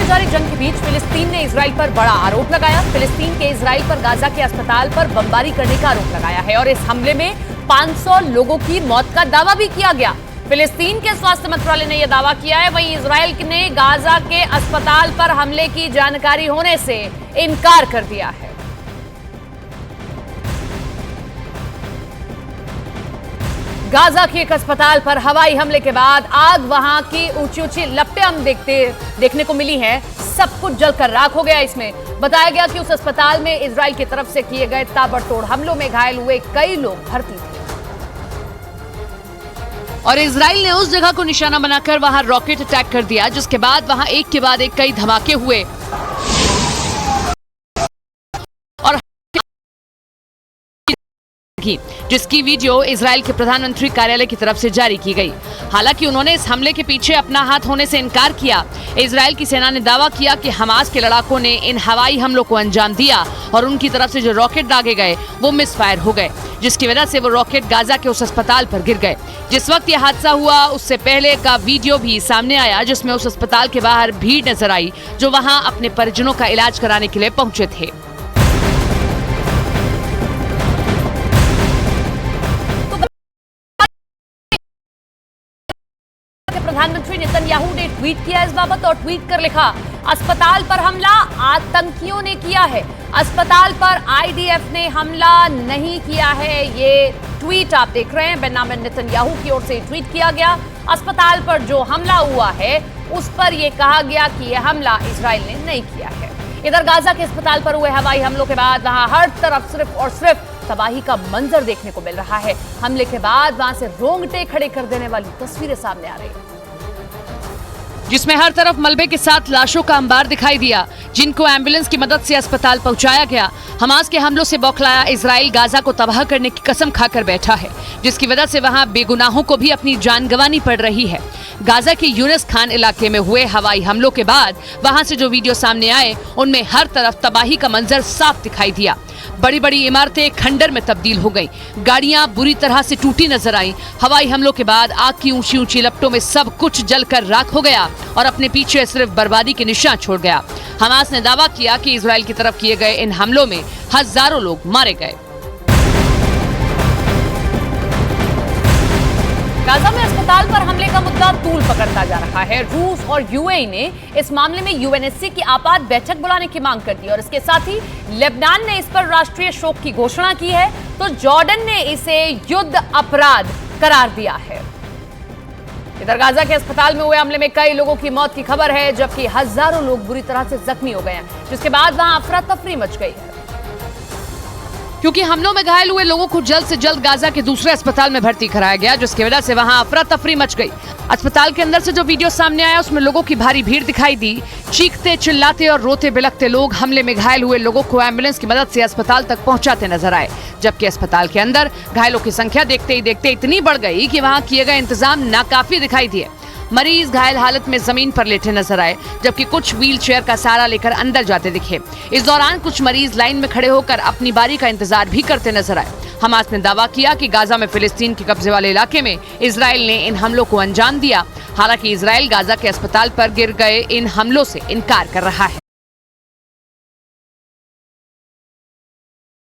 लगातार जारी जंग के बीच फिलिस्तीन ने इजराइल पर बड़ा आरोप लगाया। फिलिस्तीन के इजराइल पर गाजा के अस्पताल पर बमबारी करने का आरोप लगाया है और इस हमले में 500 लोगों की मौत का दावा भी किया गया। फिलिस्तीन के स्वास्थ्य मंत्रालय ने यह दावा किया है। वहीं इजराइल ने गाजा के अस्पताल पर हमले की जानकारी होने से इनकार कर दिया है। गाजा के एक अस्पताल पर हवाई हमले के बाद आग वहां की ऊंची ऊंची लपटें हम देखने को मिली हैं। सब कुछ जलकर राख हो गया। इसमें बताया गया कि उस अस्पताल में इजराइल की तरफ से किए गए ताबड़तोड़ हमलों में घायल हुए कई लोग भर्ती थे और इजराइल ने उस जगह को निशाना बनाकर वहां रॉकेट अटैक कर दिया, जिसके बाद वहां एक के बाद एक कई धमाके हुए और जिसकी वीडियो इजराइल के प्रधानमंत्री कार्यालय की तरफ से जारी की गई। हालांकि उन्होंने इस हमले के पीछे अपना हाथ होने से इनकार किया। इजराइल की सेना ने दावा किया कि हमास के लड़ाकों ने इन हवाई हमलों को अंजाम दिया और उनकी तरफ से जो रॉकेट दागे गए वो मिसफायर हो गए, जिसकी वजह से वो रॉकेट गाजा के उस अस्पताल पर गिर गए। जिस वक्त यह हादसा हुआ उससे पहले का वीडियो भी सामने आया, जिसमें उस अस्पताल के बाहर भीड़ नजर आई जो वहां अपने परिजनों का इलाज कराने के लिए पहुंचे थे। प्रधानमंत्री नेतन्याहू ने ट्वीट किया इस बाबत और ट्वीट कर लिखा, अस्पताल पर हमला आतंकियों ने किया है। अस्पताल पर आईडीएफ ने हमला नहीं किया है। ये ट्वीट आप देख रहे हैं, बेंजामिन नेतन्याहू की ओर से ट्वीट किया गया। अस्पताल पर जो हमला हुआ है उस पर यह कहा गया कि यह हमला इजराइल ने नहीं किया है। इधर गाजा के अस्पताल पर हुए हवाई हमलों के बाद वहां हर तरफ सिर्फ और सिर्फ तबाही का मंजर देखने को मिल रहा है। हमले के बाद वहां से रोंगटे खड़े कर देने वाली तस्वीरें सामने आ रही हैं, जिसमें हर तरफ मलबे के साथ लाशों का अंबार दिखाई दिया, जिनको एम्बुलेंस की मदद से अस्पताल पहुंचाया गया। हमास के हमलों से बौखलाया इजराइल गाजा को तबाह करने की कसम खाकर बैठा है, जिसकी वजह से वहां बेगुनाहों को भी अपनी जान गंवानी पड़ रही है। गाजा के यूनिस खान इलाके में हुए हवाई हमलों के बाद वहां से जो वीडियो सामने आए उनमें हर तरफ तबाही का मंजर साफ दिखाई दिया। बड़ी बड़ी इमारतें खंडर में तब्दील हो गईं, गाड़ियां बुरी तरह से टूटी नजर आईं। हवाई हमलों के बाद आग की ऊंची ऊंची लपटों में सब कुछ जलकर राख हो गया और अपने पीछे सिर्फ बर्बादी के निशान छोड़ गया। हमास ने दावा किया कि इजराइल की तरफ किए गए इन हमलों में हजारों लोग मारे गए। गाजा में अस्पताल पर हमले का मुद्दा तूल पकड़ता जा रहा है। रूस और यूएई ने इस मामले में यूएनएससी की आपात बैठक बुलाने की मांग कर दी और इसके साथ ही लेबनान ने इस पर राष्ट्रीय शोक की घोषणा की है, तो जॉर्डन ने इसे युद्ध अपराध करार दिया है। इधर गाजा के अस्पताल में हुए हमले में कई लोगों की मौत की खबर है, जबकि हजारों लोग बुरी तरह से जख्मी हो गए हैं, जिसके बाद वहां अफरा तफरी मच गई है, क्योंकि हमलों में घायल हुए लोगों को जल्द से जल्द गाजा के दूसरे अस्पताल में भर्ती कराया गया, जिसकी वजह से वहां अफरा तफरी मच गई। अस्पताल के अंदर से जो वीडियो सामने आया उसमें लोगों की भारी भीड़ दिखाई दी। चीखते चिल्लाते और रोते बिलखते लोग हमले में घायल हुए लोगों को एम्बुलेंस की मदद से अस्पताल तक पहुंचाते नजर आए, जबकि अस्पताल के अंदर घायलों की संख्या देखते ही देखते इतनी बढ़ गई कि वहां किए गए इंतजाम नाकाफी दिखाई दिए। मरीज घायल हालत में जमीन पर लेटे नजर आए, जबकि कुछ व्हील चेयर का सहारा लेकर अंदर जाते दिखे। इस दौरान कुछ मरीज लाइन में खड़े होकर अपनी बारी का इंतजार भी करते नजर आए। हमास ने दावा किया कि गाजा में फिलिस्तीन के कब्जे वाले इलाके में इजराइल ने इन हमलों को अंजाम दिया। हालांकि इजराइल गाजा के अस्पताल पर गिर गए इन हमलों से इनकार कर रहा है।